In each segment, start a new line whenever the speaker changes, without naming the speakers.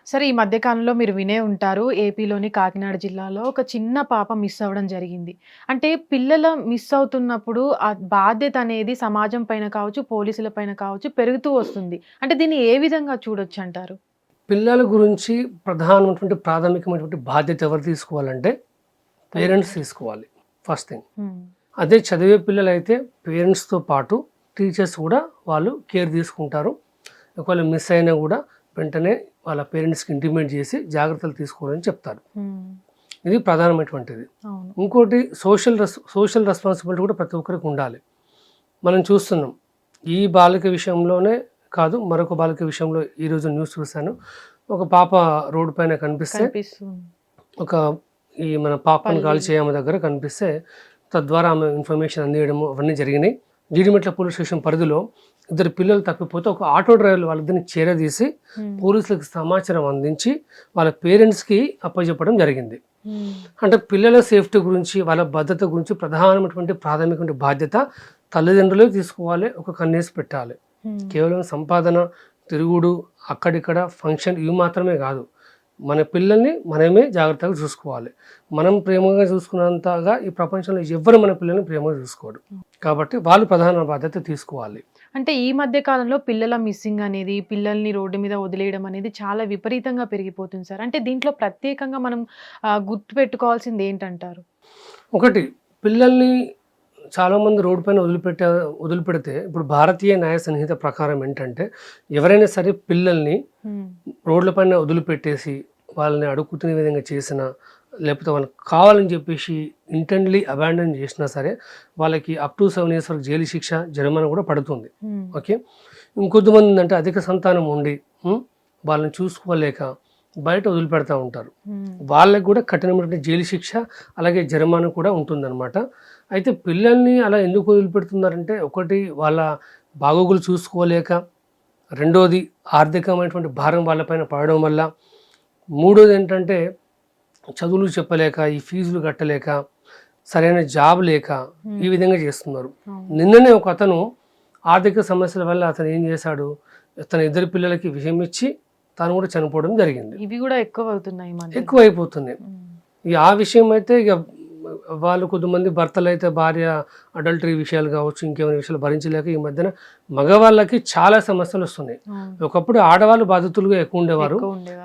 సరే ఈ మధ్య కాలంలో మీరు వినే ఉంటారు. ఏపీలోని కాకినాడ జిల్లాలో ఒక చిన్న పాప మిస్ అవ్వడం జరిగింది. అంటే పిల్లల మిస్ అవుతున్నప్పుడు ఆ బాధ్యత అనేది సమాజం పైన కావచ్చు, పోలీసుల పైన కావచ్చు పెరుగుతూ వస్తుంది. అంటే దీన్ని ఏ విధంగా చూడొచ్చంటారు?
పిల్లల గురించి ప్రధానమైనటువంటి ప్రాథమికమైనటువంటి బాధ్యత ఎవరు తీసుకోవాలంటే పేరెంట్స్ తీసుకోవాలి ఫస్ట్ థింగ్.
హ్మ్.
అదే చదివే పిల్లలైతే పేరెంట్స్తో పాటు టీచర్స్ కూడా వాళ్ళు కేర్ తీసుకుంటారు. ఒకవేళ మిస్ అయినా కూడా వెంటనే వాళ్ళ పేరెంట్స్కి ఇంటిమేట్ చేసి జాగ్రత్తలు తీసుకోవాలని చెప్తారు.
హ్మ్.
ఇది ప్రధానమైనటువంటిది.
అవును.
ఇంకోటి సోషల్ రెస్పాన్సిబిలిటీ కూడా ప్రతి ఒక్కరికి ఉండాలి. మనం చూస్తున్నాం ఈ బాలిక విషయంలోనే కాదు, మరొక బాలిక విషయంలో ఈరోజు న్యూస్ చూశాను. ఒక పాప రోడ్డు పైన కనిపిస్తే
కనిపిస్తుంది.
ఒక ఈ మన పాపను కాల్
పల్లీలు.
చేయమ దగ్గర కనిపిస్తే తద్వారా ఆమె ఇన్ఫర్మేషన్ అందియడము అవన్నీ జరిగినాయి. జీడిమెట్ల పోలీస్ స్టేషన్ పరిధిలో ఇద్దరు పిల్లలు తప్పిపోతే ఒక ఆటో డ్రైవర్ వాళ్ళిద్దరిని చేరదీసి
హ్మ్.
పోలీసులకు సమాచారం అందించి వాళ్ళ పేరెంట్స్కి అప్పచెప్పడం జరిగింది.
హ్మ్.
అంటే పిల్లల సేఫ్టీ గురించి వాళ్ళ భద్రత గురించి ప్రధానమైనటువంటి ప్రాథమికమైన బాధ్యత తల్లిదండ్రులే తీసుకోవాలి. ఒక కన్నేసి పెట్టాలి.
హ్మ్.
కేవలం సంపాదన, తిరుగుడు, అక్కడిక్కడ ఫంక్షన్ ఇవి మాత్రమే కాదు. మన పిల్లల్ని మనమే జాగ్రత్తగా చూసుకోవాలి. మనం ప్రేమగా చూసుకున్నంతగా ఈ ప్రపంచంలో ఎవ్వరు మన పిల్లల్ని ప్రేమగా చూసుకోడు. కాబట్టి వాళ్ళు ప్రధాన బాధ్యత తీసుకోవాలి.
అంటే ఈ మధ్య కాలంలో పిల్లల మిస్సింగ్ అనేది, పిల్లల్ని రోడ్డు మీద వదిలేయడం అనేది చాలా విపరీతంగా పెరిగిపోతుంది సార్. అంటే దీంట్లో ప్రత్యేకంగా మనం గుర్తుపెట్టుకోవాల్సింది ఏంటంటారు?
ఒకటి, పిల్లల్ని చాలామంది రోడ్డు పైన వదిలిపెడితే ఇప్పుడు భారతీయ న్యాయ సంహిత ప్రకారం ఏంటంటే ఎవరైనా సరే పిల్లల్ని
హ్మ్.
రోడ్ల పైన వదిలిపెట్టేసి వాళ్ళని అడుక్కునే విధంగా చేసినా, లేకపోతే వాళ్ళకి కావాలని చెప్పేసి ఇంటెంట్లీ అబాండన్ చేసినా సరే వాళ్ళకి అప్ టు 7 years వరకు జైలు శిక్ష, జరిమానా కూడా పడుతుంది.
హ్మ్.
ఓకే. ఇంకొద్దిమంది ఏంటంటే అధిక సంతానం ఉండి వాళ్ళని చూసుకోలేక బయట వదిలిపెడతా ఉంటారు.
హ్మ్.
వాళ్ళకి కూడా కఠినమైనటువంటి జైలు శిక్ష అలాగే జరిమానా కూడా ఉంటుందన్నమాట. అయితే పిల్లల్ని అలా ఎందుకు వదిలిపెడుతున్నారంటే ఒకటి వాళ్ళ బాగోగులు చూసుకోలేక, రెండోది ఆర్థికమైనటువంటి భారం వాళ్ళపైన పడడం వల్ల, మూడోది ఏంటంటే చదువులు చెప్పలేక, ఈ ఫీజులు కట్టలేక, సరైన జాబ్ లేక ఈ విధంగా చేస్తున్నారు. నిన్ననే ఒక అతను ఆర్థిక సమస్యల వల్ల అతను ఏం చేశాడు, తన ఇద్దరు పిల్లలకి విషయం ఇచ్చి తాను కూడా చనిపోవడం జరిగింది.
ఇవి కూడా ఎక్కువ అవుతున్నాయి ఈ మధ్య.
ఎక్కువ అయిపోతుంది. ఇక ఆ విషయం అయితే ఇక వాళ్ళు కొంతమంది భర్తలు అయితే భార్య అడల్టరీ విషయాలు కావచ్చు, ఇంకేమైనా విషయాలు భరించలేక ఈ మధ్యన మగవాళ్ళకి చాలా సమస్యలు వస్తున్నాయి. ఒకప్పుడు ఆడవాళ్ళు బాధితులుగా ఎక్కువ ఉండేవారు.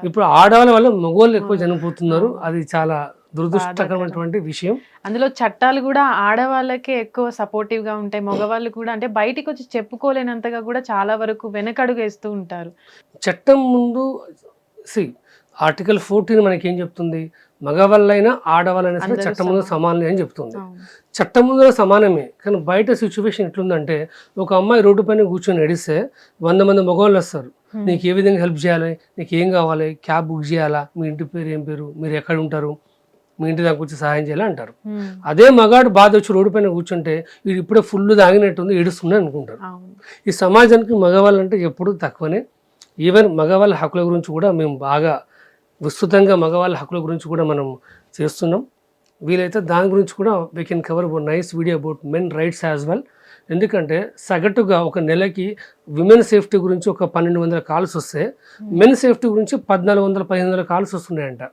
ఇప్పుడు ఆడవాళ్ళ వల్ల మగవాళ్ళు ఎక్కువ చనిపోతున్నారు. అది చాలా దురదృష్టకరమైనటువంటి విషయం.
అందులో చట్టాలు కూడా ఆడవాళ్ళకే ఎక్కువ సపోర్టివ్ గా ఉంటాయి. మగవాళ్ళు కూడా అంటే బయటికి వచ్చి చెప్పుకోలేనంతగా కూడా చాలా వరకు వెనకడుగు వేస్తూ ఉంటారు.
చట్టం ముందు ఆర్టికల్ 14 మనకి ఏం చెప్తుంది, మగవాళ్ళైనా ఆడవాళ్ళైనా సరే చట్టం ముందు సమానమే అని చెప్తుంది. చట్టం ముందు సమానమే, కానీ బయట సిచ్యువేషన్ ఎట్లుందంటే ఒక అమ్మాయి రోడ్డు పైన కూర్చొని నడిస్తే 100 మంది మగవాళ్ళు వస్తారు. నీకు ఏ విధంగా హెల్ప్ చేయాలి, నీకు ఏం కావాలి, క్యాబ్ బుక్ చేయాలా, మీ ఇంటి పేరు ఏం పేరు, మీరు ఎక్కడ ఉంటారు, మీ ఇంటి దాకా వచ్చి సహాయం చేయాలి అంటారు. అదే మగాడు బాధ వచ్చి రోడ్డు పైన కూర్చుంటే వీడు ఇప్పుడే ఫుల్ తాగినట్టుంది ఏడుస్తున్నాయి అనుకుంటారు. ఈ సమాజానికి మగవాళ్ళు అంటే ఎప్పుడు తక్కువనే. ఈవెన్ మగవాళ్ళ హక్కుల గురించి కూడా మేము బాగా విస్తృతంగా మగవాళ్ళ హక్కుల గురించి కూడా మనం చేస్తున్నాం. వీలైతే దాని గురించి కూడా we can cover nice video about men rights as well. ఎందుకంటే సగటుగా ఒక నెలకి విమెన్ సేఫ్టీ గురించి ఒక 1200 కాల్స్ వస్తే మెన్ సేఫ్టీ గురించి 1400-1500 కాల్స్ వస్తున్నాయంట.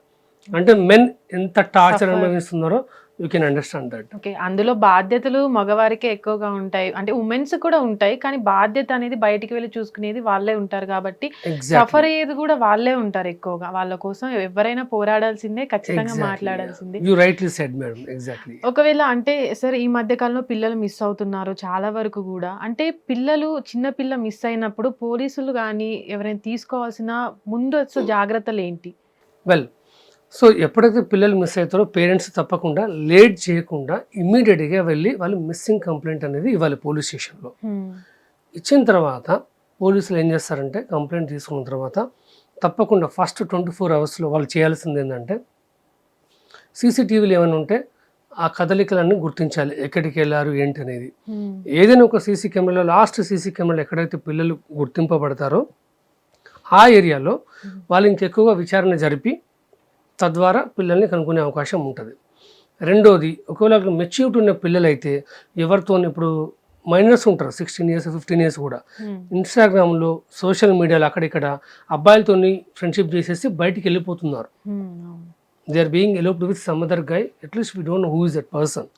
అంటే మెన్ ఎంత టార్చర్ అనుభవిస్తున్నారో you can understand that.
Okay, అందులో బాధ్యతలు మగవారికే ఎక్కువగా ఉంటాయి. అంటే ఉమెన్స్ కూడా ఉంటాయి, కానీ బాధ్యత అనేది బయటికి వెళ్ళి చూసుకునేది వాళ్ళే ఉంటారు కాబట్టి సఫర్ అయ్యేది కూడా వాళ్ళే ఉంటారు ఎక్కువగా. వాళ్ళ కోసం ఎవరైనా పోరాడాల్సిందే, ఖచ్చితంగా మాట్లాడాల్సిందే.
You rightly said madam. Exactly.
ఒకవేళ అంటే సార్ ఈ మధ్య కాలంలో పిల్లలు మిస్ అవుతున్నారు చాలా వరకు కూడా. అంటే పిల్లలు చిన్న పిల్ల మిస్ అయినప్పుడు పోలీసులు కానీ ఎవరైనా తీసుకోవాల్సిన ముందస్తు జాగ్రత్తలు ఏంటి?
వెల్, సో ఎప్పుడైతే పిల్లలు మిస్ అవుతారో పేరెంట్స్ తప్పకుండా లేట్ చేయకుండా ఇమ్మీడియట్గా వెళ్ళి వాళ్ళు మిస్సింగ్ కంప్లైంట్ అనేది ఇవ్వాలి పోలీస్ స్టేషన్లో. ఇచ్చిన తర్వాత పోలీసులు ఏం చేస్తారంటే కంప్లైంట్ తీసుకున్న తర్వాత తప్పకుండా ఫస్ట్ 24 hours వాళ్ళు చేయాల్సింది ఏంటంటే సీసీటీవీలు ఏమైనా ఉంటే ఆ కదలికలన్నీ గుర్తించాలి, ఎక్కడికి వెళ్ళారు ఏంటి అనేది. ఏదైనా ఒక సీసీ కెమెరాలో లాస్ట్ సీసీ కెమెరాలో ఎక్కడైతే పిల్లలు గుర్తింపబడతారో ఆ ఏరియాలో వాళ్ళు ఇంకెక్కువగా విచారణ జరిపి తద్వారా పిల్లల్ని కనుక్కునే అవకాశం ఉంటుంది. రెండోది, ఒకవేళ మెచ్యూరిటీ ఉన్న పిల్లలైతే ఎవరితో ఇప్పుడు మైనర్స్ ఉంటారు 16 years 15 years కూడా ఇన్స్టాగ్రామ్లో సోషల్ మీడియాలో అక్కడిక్కడ అబ్బాయిలతోని ఫ్రెండ్షిప్ చేసేసి బయటికి వెళ్ళిపోతున్నారు. They are being eloped with some other guy, at least we don't know who is that person.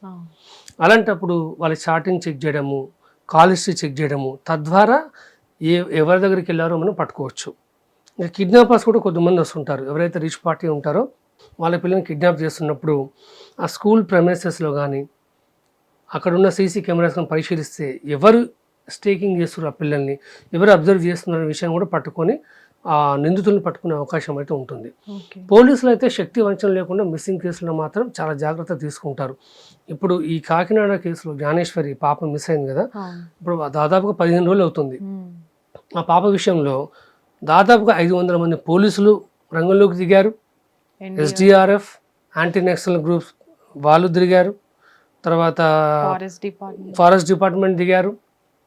అలాంటప్పుడు వాళ్ళ చాటింగ్ చెక్ చేయడము, కాల్ హిస్టరీ చెక్ చేయడము, తద్వారా ఎవరి దగ్గరికి వెళ్ళారో మనం పట్టుకోవచ్చు. ఇంకా కిడ్నాపర్స్ కూడా కొంతమంది వస్తుంటారు. ఎవరైతే రిచ్ పార్టీ ఉంటారో వాళ్ళ పిల్లల్ని కిడ్నాప్ చేస్తున్నప్పుడు ఆ స్కూల్ ప్రెమైసెస్లో కానీ అక్కడున్న సీసీ కెమెరాస్ కానీ పరిశీలిస్తే ఎవరు స్టేకింగ్ చేస్తున్నారు, ఆ పిల్లల్ని ఎవరు అబ్జర్వ్ చేస్తున్న విషయం కూడా పట్టుకొని ఆ నిందితులను పట్టుకునే అవకాశం అయితే ఉంటుంది. పోలీసులు అయితే శక్తి వంచన లేకుండా మిస్సింగ్ కేసులో మాత్రం చాలా జాగ్రత్త తీసుకుంటారు. ఇప్పుడు ఈ కాకినాడ కేసులో జ్ఞానేశ్వరి పాప మిస్ అయింది కదా, ఇప్పుడు దాదాపుగా 15 రోజులు అవుతుంది. ఆ పాప విషయంలో దాదాపుగా 500 మంది పోలీసులు రంగంలోకి దిగారు. ఎస్డిఆర్ఎఫ్, యాంటీ నక్సల్ గ్రూప్స్ వాళ్ళు తిరిగారు. తర్వాత ఫారెస్ట్ డిపార్ట్మెంట్ దిగారు.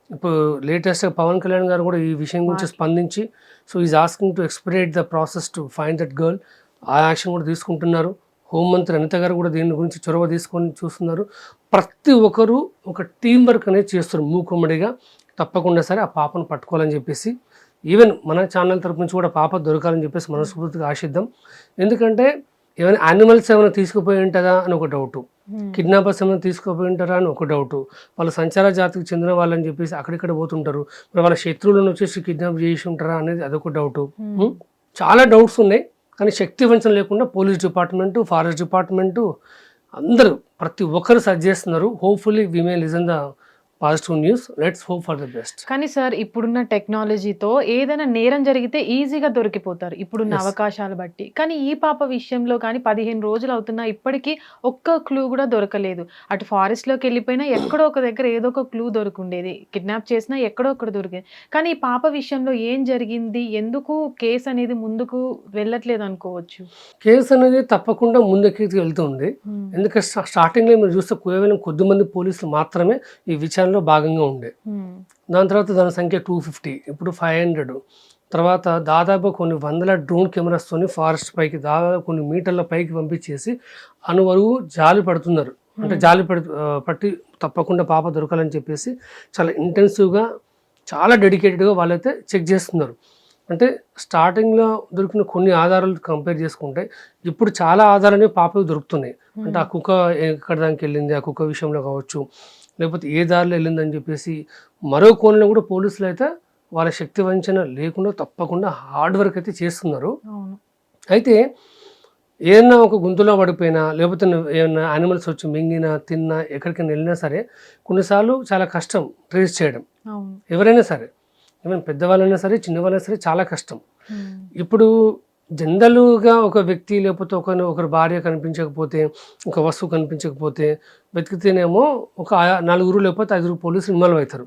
ఇప్పుడు లేటెస్ట్గా పవన్ కళ్యాణ్ గారు కూడా ఈ విషయం గురించి స్పందించి so is asking to expedite the process to find that girl, ఆ యాక్షన్ కూడా తీసుకుంటున్నారు. హోంమంత్రి అనిత గారు కూడా దీని గురించి చొరవ తీసుకొని చూస్తున్నారు. ప్రతి ఒక్కరు ఒక టీం వర్క్ అనేది చేస్తారు మూకుమ్మడిగా. తప్పకుండా సరే ఆ పాపను పట్టుకోవాలని చెప్పేసి, ఈవెన్ మన ఛానల్ తరపు నుంచి కూడా పాప దొరకాలని చెప్పేసి మనస్ఫూర్తిగా ఆశిద్దాం. ఎందుకంటే ఏమైనా యానిమల్స్ ఏమైనా తీసుకుపోయి ఉంటుందా అని ఒక డౌటు, కిడ్నాపర్స్ ఏమైనా తీసుకుపోయి ఉంటారా అని ఒక డౌటు, వాళ్ళు సంచార జాతికి చెందిన వాళ్ళని చెప్పేసి అక్కడిక్కడ పోతుంటారు, మరి వాళ్ళ శత్రువులను వచ్చేసి కిడ్నాప్ చేసి ఉంటారా అనేది అదొక డౌటు. చాలా డౌట్స్ ఉన్నాయి. కానీ శక్తి వంచన లేకుండా పోలీస్ డిపార్ట్మెంటు, ఫారెస్ట్ డిపార్ట్మెంటు అందరూ ప్రతి ఒక్కరు సర్చ్ చేస్తున్నారు. Hopefully we may listen the positive news. Let's hope for the best.
కానీ సార్ ఇప్పుడున్న టెక్నాలజీతో ఏదైనా నేరం జరిగితే ఈజీగా దొరికిపోతారు ఇప్పుడున్న అవకాశాలు బట్టి. కానీ ఈ పాప విషయంలో కానీ 15 రోజులు అవుతున్నా ఇప్పటికీ ఒక్క క్లూ కూడా దొరకలేదు. అటు ఫారెస్ట్లోకి వెళ్ళిపోయినా ఎక్కడో ఒక దగ్గర ఏదో ఒక క్లూ దొరుకుండేది, కిడ్నాప్ చేసినా ఎక్కడో ఒకటి దొరికేది. కానీ ఈ పాప విషయంలో ఏం జరిగింది, ఎందుకు కేసు అనేది ముందుకు వెళ్ళట్లేదు అనుకోవచ్చు?
కేసు అనేది తప్పకుండా ముందుకు వెళ్తుంది. ఎందుకంటే స్టార్టింగ్లో మీరు చూస్తే కేవలం కొద్దిమంది పోలీసులు మాత్రమే ఈ విచారణలో భాగంగా ఉండే. దాని తర్వాత దాని సంఖ్య 250, ఇప్పుడు 500. తర్వాత దాదాపు కొన్ని వందల డ్రోన్ కెమెరాస్తోని ఫారెస్ట్ పైకి దాదాపు కొన్ని మీటర్ల పైకి పంపించేసి అనువరువు జాలి పడుతున్నారు. అంటే జాలి పట్టి తప్పకుండా పాప దొరకాలని చెప్పేసి చాలా ఇంటెన్సివ్గా, చాలా డెడికేటెడ్గా వాళ్ళైతే చెక్ చేస్తున్నారు. అంటే స్టార్టింగ్లో దొరికిన కొన్ని ఆధారాలు కంపేర్ చేసుకుంటే ఇప్పుడు చాలా ఆధారాలు పాపకు దొరుకుతున్నాయి. అంటే ఆ కుక్క ఎక్కడ దానికి వెళ్ళింది, ఆ కుక్క విషయంలో కావచ్చు, లేకపోతే ఏ దారిలో వెళ్ళిందని చెప్పేసి మరో కోణంలో కూడా పోలీసులు అయితే వాళ్ళ శక్తి వంచన లేకుండా తప్పకుండా హార్డ్ వర్క్ అయితే చేస్తున్నారు. అయితే ఏదైనా ఒక గుంతులో పడిపోయినా, లేకపోతే ఏమైనా యానిమల్స్ వచ్చి మింగినా, తిన్నా, ఎక్కడికైనా వెళ్ళినా సరే కొన్నిసార్లు చాలా కష్టం ట్రేస్ చేయడం. ఎవరైనా సరే, ఈవెన్ పెద్దవాళ్ళైనా సరే చిన్నవాళ్ళైనా సరే చాలా కష్టం. ఇప్పుడు జనరల్గా ఒక వ్యక్తి లేకపోతే ఒకరి భార్య కనిపించకపోతే, ఒక వస్తువు కనిపించకపోతే వెతికితేనేమో ఒక 4 లేకపోతే 5 పోలీసులు ఇన్వాల్వ్ అవుతారు.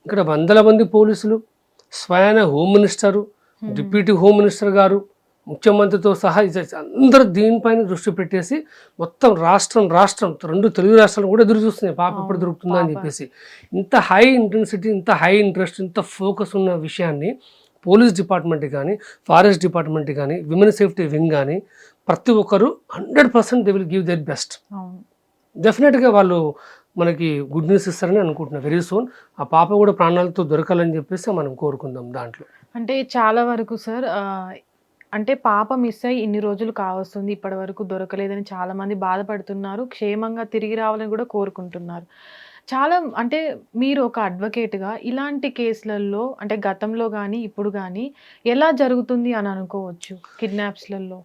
ఇక్కడ వందల మంది పోలీసులు, స్వయాన home minister, deputy home minister గారు, ముఖ్యమంత్రితో సహా అందరూ దీనిపైన దృష్టి పెట్టేసి మొత్తం రాష్ట్రం 2 తెలుగు రాష్ట్రాలు కూడా ఎదురు చూస్తున్నాయి పాప ఎప్పుడు దొరుకుతుందా అని చెప్పేసి. ఇంత హై ఇంటెన్సిటీ, ఇంత హై ఇంట్రెస్ట్, ఇంత ఫోకస్ ఉన్న విషయాన్ని పోలీస్ డిపార్ట్మెంట్ కానీ, ఫారెస్ట్ డిపార్ట్మెంట్ కానీ, విమెన్ సేఫ్టీ వింగ్ కానీ ప్రతి ఒక్కరు 100% they will give their best. డెఫినెట్గా వాళ్ళు మనకి గుడ్ న్యూస్ ఇస్తారని అనుకుంటున్నాను. వెరీ సూన్ ఆ పాప కూడా ప్రాణాలతో దొరకాలని చెప్పేసి మనం కోరుకుందాం. దాంట్లో
అంటే చాలా వరకు సార్ అంటే పాప మిస్ అయ్యి ఇన్ని రోజులు కావస్తుంది, ఇప్పటి వరకు దొరకలేదని చాలామంది బాధపడుతున్నారు. క్షేమంగా తిరిగి రావాలని కూడా కోరుకుంటున్నారు. చాలా అంటే మీరు ఒక అడ్వకేట్గా ఇలాంటి కేసులలో అంటే గతంలో కానీ ఇప్పుడు కానీ ఎలా జరుగుతుంది అని అనుకోవచ్చు కిడ్నాప్స్లలో?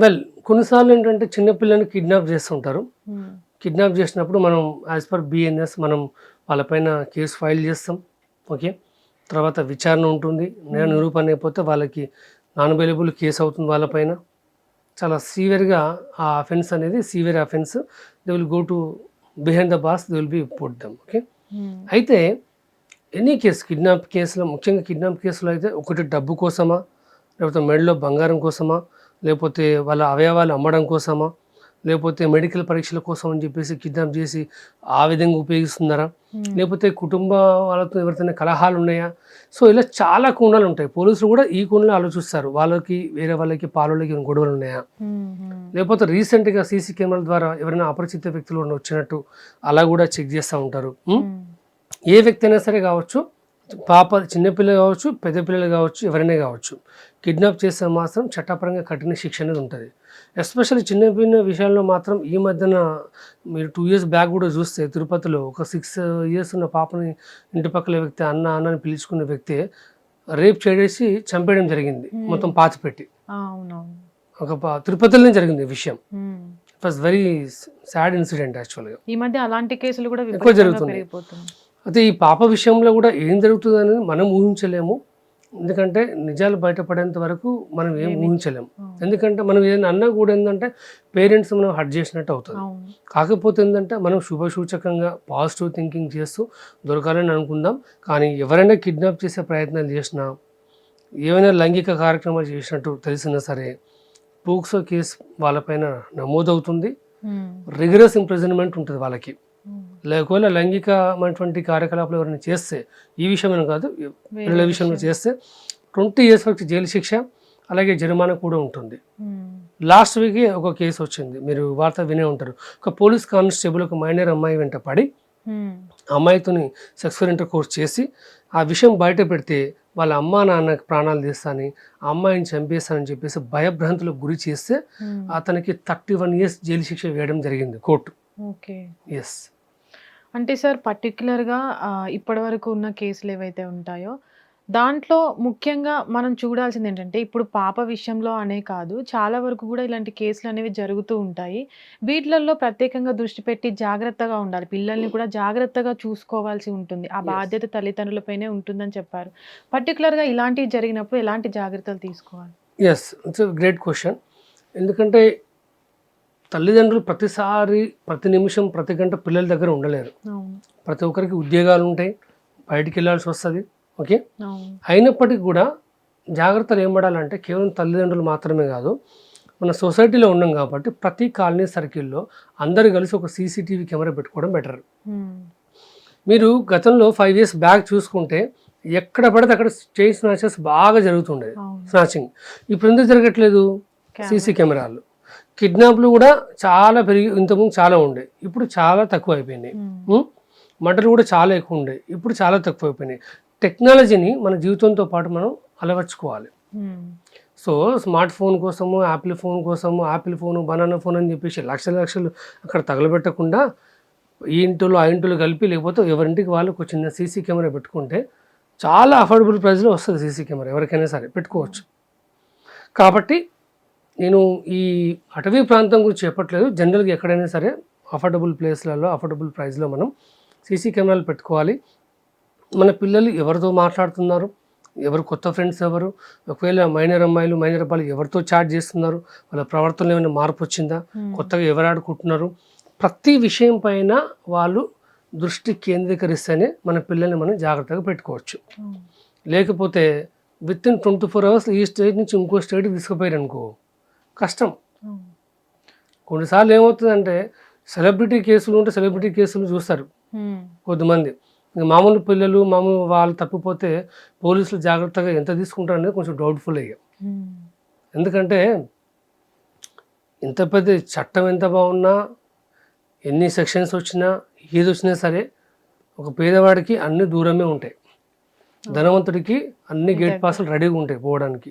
వెల్, కొన్నిసార్లు ఏంటంటే చిన్నపిల్లల్ని కిడ్నాప్ చేస్తుంటారు. కిడ్నాప్ చేసినప్పుడు మనం యాజ్ పర్ బిఎన్ఎస్ మనం వాళ్ళపైన కేసు ఫైల్ చేస్తాం. ఓకే, తర్వాత విచారణ ఉంటుంది. నేర నిరూపణ అయిపోతే వాళ్ళకి నాన్ అవైలబుల్ కేసు అవుతుంది వాళ్ళపైన. చాలా సీవియర్గా ఆ అఫెన్స్ అనేది severe offence. They will go to behind the boss, they will be put them. Okay, అయితే ఎనీ కేసు, కిడ్నాప్ కేసులో, ముఖ్యంగా కిడ్నాప్ కేసులో అయితే ఒకటి డబ్బు కోసమా, లేకపోతే మెడలో బంగారం కోసమా, లేకపోతే వాళ్ళ అవయవాలు అమ్మడం కోసమా, లేకపోతే మెడికల్ పరీక్షల కోసం అని చెప్పేసి కిడ్నాప్ చేసి ఆ విధంగా ఉపయోగిస్తున్నారా, లేకపోతే కుటుంబ వాళ్ళతో ఎవరితోనే కలహాలు ఉన్నాయా? సో ఇలా చాలా కోణాలు ఉంటాయి. పోలీసులు కూడా ఈ కోణంలో ఆలోచిస్తారు. వాళ్ళకి వేరే వాళ్ళకి పాలకి గొడవలు ఉన్నాయా, లేకపోతే రీసెంట్గా సీసీ కెమెరాల ద్వారా ఎవరైనా అపరిచిత వ్యక్తులు వచ్చినట్టు అలా కూడా చెక్ చేస్తూ ఉంటారు. ఏ వ్యక్తి అయినా సరే కావచ్చు, చిన్నపిల్లలు కావచ్చు, పెద్ద పిల్లలు కావచ్చు, ఎవరైనా కావచ్చు, కిడ్నాప్ చేస్తే మాత్రం చట్టపరంగా కఠిన శిక్ష అనేది ఉంటుంది. ఎస్పెషల్లీ చిన్న పిన్న విషయాల్లో మాత్రం ఈ మధ్యన మీరు 2 years బ్యాక్ కూడా చూస్తే తిరుపతిలో ఒక 6 years ఉన్న పాపని ఇంటి పక్కల వ్యక్తి అన్న అని పిలుచుకున్న వ్యక్తి రేప్ చేసి చంపేయడం జరిగింది, మొత్తం పాతిపెట్టి. తిరుపతిలోనే జరిగింది ఈ విషయం. It was very sad incident యాక్చువల్గా.
ఈ మధ్య అలాంటి కేసులు కూడా
ఎక్కువ జరుగుతుంది. అయితే ఈ పాప విషయంలో కూడా ఏం జరుగుతుంది అనేది మనం ఊహించలేము, ఎందుకంటే నిజాలు బయటపడేంత వరకు మనం ఏం ఊహించలేము. ఎందుకంటే మనం ఏదైనా అన్నా కూడా ఏంటంటే పేరెంట్స్ మనం హర్ట్ చేసినట్టు అవుతుంది. కాకపోతే ఏంటంటే మనం శుభసూచకంగా పాజిటివ్ థింకింగ్ చేస్తూ దొరకాలని అనుకుందాం. కానీ ఎవరైనా కిడ్నాప్ చేసే ప్రయత్నాలు చేసినా, ఏమైనా లైంగిక కార్యక్రమాలు చేసినట్టు తెలిసినా సరే పోక్సో కేసు వాళ్ళపైన నమోదవుతుంది, రిగరస్ ఇంప్రిజన్మెంట్ ఉంటుంది వాళ్ళకి. ఒకవేళ లైంగికమైనటువంటి కార్యకలాపాలు ఎవరైనా చేస్తే, ఈ విషయమైన కాదు పిల్లల విషయంలో చేస్తే 20 years వరకు జైలు శిక్ష, అలాగే జరిమానా కూడా ఉంటుంది. లాస్ట్ వీక్ ఒక కేసు వచ్చింది, మీరు వార్త వినే ఉంటారు. ఒక పోలీస్ కానిస్టేబుల్ ఒక మైనర్ అమ్మాయి వెంట పడి అమ్మాయితోని సెక్సువల్ ఇంటర్కోర్స్ చేసి ఆ విషయం బయట పెడితే వాళ్ళ అమ్మా నాన్న ప్రాణాలు తీస్తానని, ఆ అమ్మాయిని చంపేస్తానని చెప్పేసి భయభ్రాంతులకు గురి చేస్తే అతనికి 31 years జైలు శిక్ష వేయడం జరిగింది కోర్టు. ఎస్.
అంటే సార్ పర్టికులర్గా ఇప్పటి వరకు ఉన్న కేసులు ఏవైతే ఉంటాయో దాంట్లో ముఖ్యంగా మనం చూడాల్సింది ఏంటంటే, ఇప్పుడు పాప విషయంలో అనే కాదు, చాలా వరకు కూడా ఇలాంటి కేసులు అనేవి జరుగుతూ ఉంటాయి. వీటిలలో ప్రత్యేకంగా దృష్టి పెట్టి జాగ్రత్తగా ఉండాలి, పిల్లల్ని కూడా జాగ్రత్తగా చూసుకోవాల్సి ఉంటుంది. ఆ బాధ్యత తల్లిదండ్రులపైనే ఉంటుందని చెప్పారు. పర్టికులర్గా ఇలాంటివి జరిగినప్పుడు ఎలాంటి జాగ్రత్తలు తీసుకోవాలి?
Yes, it's great question. ఎందుకంటే తల్లిదండ్రులు ప్రతి నిమిషం ప్రతి గంట పిల్లల దగ్గర ఉండలేరు. ప్రతి ఒక్కరికి ఉద్యోగాలు ఉంటాయి, బయటికి వెళ్ళాల్సి వస్తుంది. ఓకే, అయినప్పటికీ కూడా జాగ్రత్తలు ఏం పడాలంటే కేవలం తల్లిదండ్రులు మాత్రమే కాదు, మన సొసైటీలో ఉన్నాం కాబట్టి ప్రతి కాలనీ సర్కిల్లో అందరు కలిసి ఒక CCTV కెమెరా పెట్టుకోవడం బెటర్. మీరు గతంలో 5 years బ్యాక్ చూసుకుంటే ఎక్కడ పడితే అక్కడ చైన్ స్నాచెస్ బాగా జరుగుతుండేది, స్నాచింగ్. ఇప్పుడు ఎందుకు జరగట్లేదు? CC కెమెరాలు. కిడ్నాప్లు కూడా చాలా పెరిగి, ఇంతకుముందు చాలా ఉండే, ఇప్పుడు చాలా తక్కువ అయిపోయినాయి. మర్డర్లు కూడా చాలా ఎక్కువ ఉండే, ఇప్పుడు చాలా తక్కువ అయిపోయినాయి. టెక్నాలజీని మన జీవితంతో పాటు మనం అలవర్చుకోవాలి. సో స్మార్ట్ ఫోన్ కోసము, యాపిల్ ఫోను, బనానా ఫోన్ అని చెప్పేసి లక్షలు అక్కడ తగలబెట్టకుండా ఈ ఇంటిలో ఆ ఇంటిలో కలిపి, లేకపోతే ఎవరింటికి వాళ్ళకు ఒక చిన్న CC కెమెరా పెట్టుకుంటే చాలా అఫోర్డబుల్ ప్రైస్లో వస్తుంది. CC కెమెరా ఎవరికైనా సరే పెట్టుకోవచ్చు. కాబట్టి నేను ఈ అటవీ ప్రాంతం గురించి చెప్పట్లేదు, జనరల్గా ఎక్కడైనా సరే అఫోర్డబుల్ ప్లేస్లలో అఫోర్డబుల్ ప్రైస్లో మనం CC కెమెరాలు పెట్టుకోవాలి. మన పిల్లలు ఎవరితో మాట్లాడుతున్నారు, ఎవరు కొత్త ఫ్రెండ్స్ ఎవరు, ఒకవేళ మైనర్ అమ్మాయిలు మైనర్ అబ్బాయిలు ఎవరితో చాట్ చేస్తున్నారు, వాళ్ళ ప్రవర్తనలో ఏమైనా మార్పు వచ్చిందా, కొత్తగా ఎవరు ఆడుకుంటున్నారు, ప్రతి విషయం పైన వాళ్ళు దృష్టి కేంద్రీకరిస్తేనే మన పిల్లల్ని మనం జాగ్రత్తగా పెట్టుకోవచ్చు. లేకపోతే విత్ ఇన్ 24 hours ఈ స్టేట్ నుంచి ఇంకో స్టేట్కి తీసుకుపోయారు అనుకో కష్టం. కొన్నిసార్లు ఏమవుతుందంటే సెలబ్రిటీ కేసులు ఉంటే సెలబ్రిటీ కేసులు చూస్తారు కొద్దిమంది, మామూలు పిల్లలు వాళ్ళు తప్పిపోతే పోలీసులు జాగ్రత్తగా ఎంత తీసుకుంటారు అనేది కొంచెం డౌట్ఫుల్ అయ్యా. ఎందుకంటే ఇంత పెద్ద చట్టం ఎంత బాగున్నా, ఎన్ని సెక్షన్స్ వచ్చినా, ఏది వచ్చినా సరే ఒక పేదవాడికి అన్ని దూరమే ఉంటాయి, ధనవంతుడికి అన్ని గేట్ పాసులు రెడీగా ఉంటాయి పోవడానికి.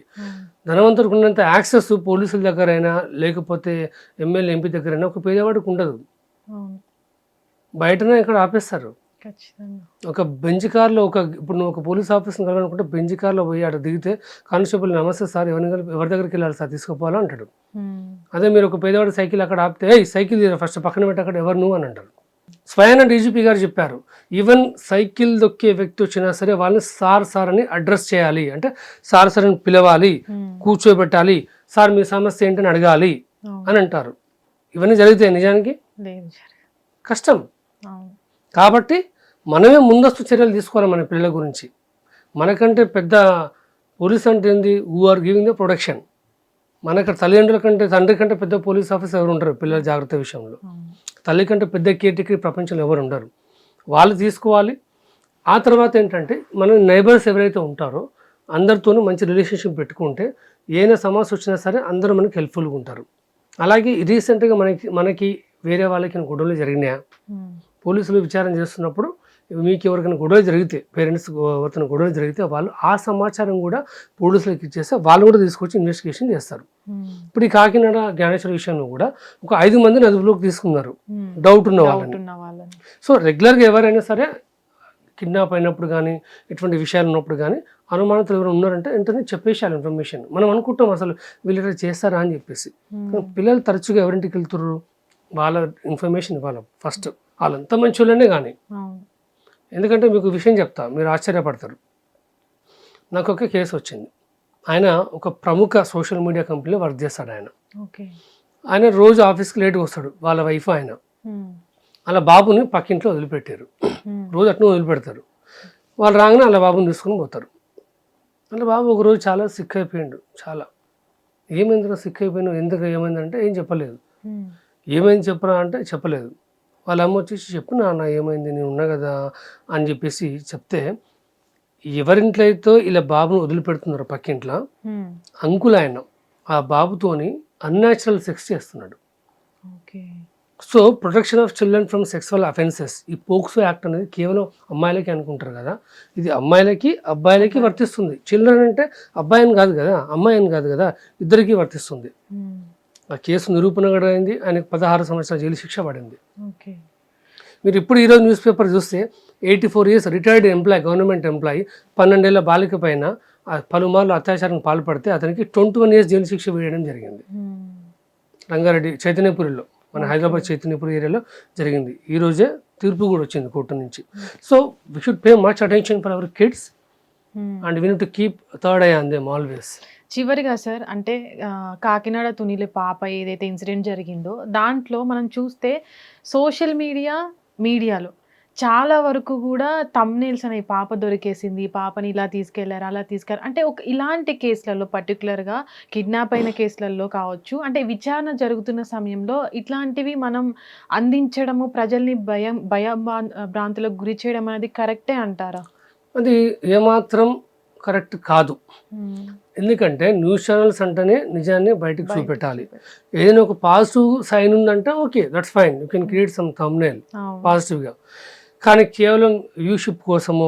ధనవంతుడికి ఉన్నంత యాక్సెస్ పోలీసుల దగ్గరైనా లేకపోతే ఎమ్మెల్యే ఎంపీ దగ్గరైనా ఒక పేదవాడికి ఉండదు. బయటనే ఇక్కడ ఆపేస్తారు. ఒక బెంచ్ కార్లో ఇప్పుడు నువ్వు ఒక పోలీస్ ఆఫీసర్ని కలవాలనుకుంటే బెంచ్ కార్లో పోయి అక్కడ దిగితే కానిస్టేబుల్ నమస్తే సార్ ఎవరి దగ్గరికి వెళ్ళాలి సార్ తీసుకుపోవాలా అంటాడు. అదే మీరు ఒక పేదవాడి సైకిల్ అక్కడ ఆపితే సైకిల్ ఫస్ట్ పక్కన పెట్టి అక్కడ ఎవరు నువ్వు అని అంటారు. స్వయాన DGP గారు చెప్పారు, ఈవెన్ సైకిల్ దొక్కే వ్యక్తి వచ్చినా సరే వాళ్ళని సార్ అని అడ్రస్ చేయాలి, అంటే సార్ అని పిలవాలి, కూర్చోబెట్టాలి, సార్ మీ సమస్య ఏంటని అడగాలి అని అంటారు. ఇవన్నీ జరుగుతాయి నిజానికి కష్టం. కాబట్టి మనమే ముందస్తు చర్యలు తీసుకోవాలి మన పిల్లల గురించి. మనకంటే పెద్ద పోలీస్ అంటే ఏంది, who are giving the protection. మనకు తల్లిదండ్రుల కంటే తండ్రి కంటే పెద్ద పోలీస్ ఆఫీసర్ ఎవరు ఉంటారు పిల్లల జాగ్రత్త విషయంలో? తల్లి కంటే పెద్ద కేర్టేకర్ ప్రపంచంలో ఎవరు ఉండరు. వాళ్ళు తీసుకోవాలి. ఆ తర్వాత ఏంటంటే మన నైబర్స్ ఎవరైతే ఉంటారో అందరితోనూ మంచి రిలేషన్షిప్ పెట్టుకుంటే ఏదైనా సమస్య వచ్చినా సరే అందరూ మనకి హెల్ప్ఫుల్గా ఉంటారు. అలాగే రీసెంట్గా మనకి వేరే వాళ్ళకి గొడవలు జరిగినాయా, పోలీసులు విచారణ చేస్తున్నప్పుడు మీకు ఎవరికైనా గొడవ జరిగితే పేరెంట్స్ ఎవరికైనా గొడవ జరిగితే వాళ్ళు ఆ సమాచారం కూడా పోలీసులకు ఇచ్చేస్తే వాళ్ళు కూడా తీసుకొచ్చి ఇన్వెస్టిగేషన్ చేస్తారు. ఇప్పుడు ఈ కాకినాడ జ్ఞానేశ్వర విషయంలో కూడా ఒక 5 మందిని అదుపులోకి తీసుకున్నారు డౌట్ ఉన్న వాళ్ళని. సో రెగ్యులర్గా ఎవరైనా సరే కిడ్నాప్ అయినప్పుడు కానీ ఎటువంటి విషయాలు ఉన్నప్పుడు కానీ అనుమానితులు ఎవరు ఉన్నారంటే వెంటనే చెప్పేసారు ఇన్ఫర్మేషన్. మనం అనుకుంటాం అసలు వీళ్ళు చేస్తారా అని చెప్పేసి. పిల్లలు తరచుగా ఎవరింటికి వెళ్తుర్రు, వాళ్ళ ఇన్ఫర్మేషన్ ఇవ్వాలి ఫస్ట్. వాళ్ళంతా మంచి వాళ్ళనే కానీ, ఎందుకంటే మీకు విషయం చెప్తా, మీరు ఆశ్చర్యపడతారు. నాకు ఒక కేసు వచ్చింది. ఆయన ఒక ప్రముఖ సోషల్ మీడియా కంపెనీలో వర్క్ చేస్తాడు. ఆయన రోజు ఆఫీస్కి లేట్గా వస్తాడు. వాళ్ళ వైఫ్ ఆయన అలా బాబుని పక్కింట్లో వదిలిపెట్టారు. రోజు అట్లా వదిలిపెడతారు. వాళ్ళు రాగానే అలా బాబుని తీసుకుని పోతారు. అలా బాబు ఒకరోజు చాలా సిక్ అయిపోయాడు. చాలా ఏమైందిరా సిక్ అయిపోయినావు, ఎందుకు ఏమైందంటే ఏం చెప్పలేదు. ఏమైంది చెప్పరా అంటే చెప్పలేదు. వాళ్ళ అమ్మ వచ్చేసి చెప్పు నాన్న ఏమైంది, నేను ఉన్నా కదా అని చెప్పేసి చెప్తే, ఎవరింట్లో అయితే ఇలా బాబుని వదిలిపెడుతున్నారు పక్కింట్లో, అంకుల్ ఆయన ఆ బాబుతోని అన్యాచురల్ సెక్స్ చేస్తున్నాడు. So protection of children from sexual offences, ఈ పోక్సో యాక్ట్ అనేది కేవలం అమ్మాయిలకి అనుకుంటారు కదా, ఇది అమ్మాయిలకి అబ్బాయిలకి వర్తిస్తుంది. చిల్డ్రన్ అంటే అబ్బాయి అని కాదు కదా, అమ్మాయి అని కాదు కదా, ఇద్దరికీ వర్తిస్తుంది. ఆ కేసు నిరూపణ కూడా అయింది. ఆయనకు 16 సంవత్సరాల జైలు శిక్ష పడింది. మీరు ఇప్పుడు ఈరోజు న్యూస్ పేపర్ చూస్తే 84 years retired employee, government employee 12 ఏళ్ల బాలిక పైన పలుమార్లు అత్యాచారానికి పాల్పడితే అతనికి 21 years జైలు శిక్ష వేయడం జరిగింది. రంగారెడ్డి చైతన్యపురిలో, మన హైదరాబాద్ చైతన్యపురి ఏరియాలో జరిగింది. ఈ రోజే తీర్పు కూడా వచ్చింది కోర్టు నుంచి. So we should pay much attention for our kids and we need to keep third I on them always.
చివరిగా సార్, అంటే కాకినాడ తునిలే పాప ఏదైతే ఇన్సిడెంట్ జరిగిందో దాంట్లో మనం చూస్తే సోషల్ మీడియాలో చాలా వరకు కూడా థంబ్నెయిల్స్ అనేవి, పాప దొరికేసింది, పాపని ఇలా తీసుకెళ్లారు, అలా తీసుకెళ్లారు, అంటే ఇలాంటి కేసులలో పర్టికులర్గా కిడ్నాప్ అయిన కేసులలో కావచ్చు, అంటే విచారణ జరుగుతున్న సమయంలో ఇట్లాంటివి మనం అందించడము, ప్రజల్ని భ్రాంతులకు గురి చేయడం అనేది కరెక్టే అంటారా?
అది ఏమాత్రం కరెక్ట్ కాదు. ఎందుకంటే న్యూస్ ఛానల్స్ అంటేనే నిజాన్ని బయటకు చూపెట్టాలి. ఏదైనా ఒక పాజిటివ్ సైన్ ఉందంటే okay, that's fine, you can create some thumbnail పాజిటివ్గా. కానీ కేవలం వ్యూషిప్ కోసమో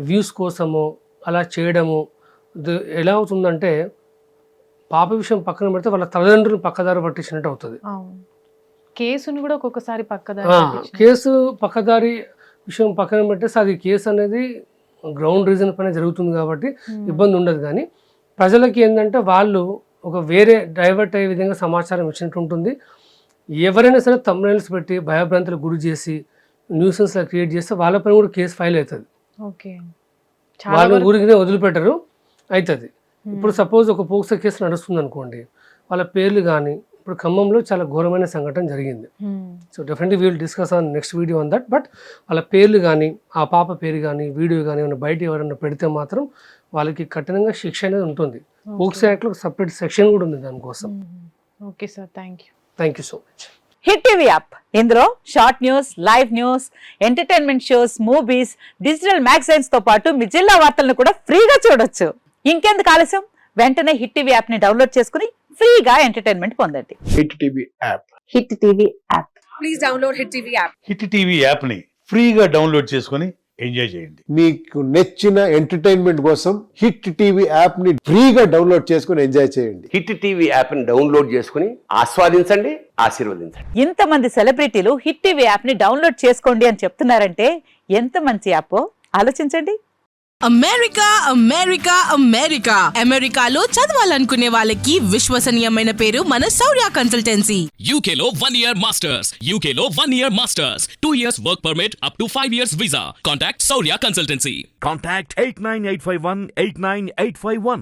వ్యూస్ కోసమో అలా చేయడము ఎలా అవుతుందంటే, పాప విషయం పక్కన పెడితే వాళ్ళ తల్లిదండ్రులు పక్కదారి పట్టించినట్టు అవుతుంది.
కేసును కూడా ఒక్కొక్కసారి
కేసు పక్కదారి విషయం పక్కన పెట్టేసి అది కేసు అనేది గ్రౌండ్ రీజన్ పైన జరుగుతుంది కాబట్టి ఇబ్బంది ఉండదు. కానీ ప్రజలకి ఏంటంటే వాళ్ళు ఒక వేరే డైవర్ట్ అయ్యే విధంగా సమాచారం ఇచ్చినట్టు ఉంటుంది. ఎవరైనా సరే థంబ్నెయిల్స్ పెట్టి భయభ్రాంతులకు గురి చేసి న్యూసెన్స్ క్రియేట్ చేస్తే వాళ్ళపైన కూడా కేసు ఫైల్ అవుతుంది. వాళ్ళ ఊరికి వదిలిపెట్టరు, అవుతుంది. ఇప్పుడు సపోజ్ ఒక పోక్సో కేసు నడుస్తుంది అనుకోండి, వాళ్ళ పేర్లు కానీ, ఇప్పుడు ఖమ్మంలో చాలా ఘోరమైన సంఘటన జరిగింది. So definitely we will discuss on next video on that. But వాళ్ళ పేర్లు కానీ, ఆ పాప పేరు కానీ, వీడియో కానీ ఏమైనా బయట ఎవరైనా పెడితే మాత్రం వాళ్ళకి కఠినంగా శిక్ష అనేది ఉంటుంది. పోక్సో యాక్ట్లో సపరేట్ సెక్షన్ కూడా ఉంది దానికోసం.
Okay sir, thank you
so much.
Hit TV app, ఇందులో short news, live news, entertainment shows, movies, digital magazines తో పాటు మీ జిల్లా వార్తలను కూడా ఫ్రీగా చూడొచ్చు. ఇంకెందుకు ఆలస్యం, వెంటనే హిట్ టీవీ యాప్ ని డౌన్లోడ్ చేసుకుని ఫ్రీగా ఎంటర్టైన్మెంట్ పొందండి.
Hit TV app,
hit TV app,
please download hit TV app.
Hit TV app ని ఫ్రీగా డౌన్లోడ్ చేసుకుని ఎంజాయ్ చేయండి.
మీకు నచ్చిన ఎంటర్టైన్మెంట్ కోసం హిట్ టీవీ యాప్ ని ఫ్రీగా డౌన్లోడ్ చేసుకుని ఎంజాయ్ చేయండి.
హిట్ టీవీ యాప్ ని డౌన్లోడ్ చేసుకుని ఆస్వాదించండి, ఆశీర్వదించండి.
ఇంతమంది సెలబ్రిటీలు హిట్ టీవీ యాప్ ని డౌన్లోడ్ చేసుకోండి అని చెప్తున్నారంటే ఎంత మంచి యాప్ ఆలోచించండి.
అమెరికా అమెరికా అమెరికా అమెరికాలో చదవాలనుకునే వాళ్ళకి విశ్వసనీయమైన పేరు మన శౌర్య కన్సల్టెన్సీ.
UK లో 1 year masters, UK లో 1 year masters, 2 years work permit up to 5 years visa. Contact Saurya Consultancy.
Contact 89851 89851.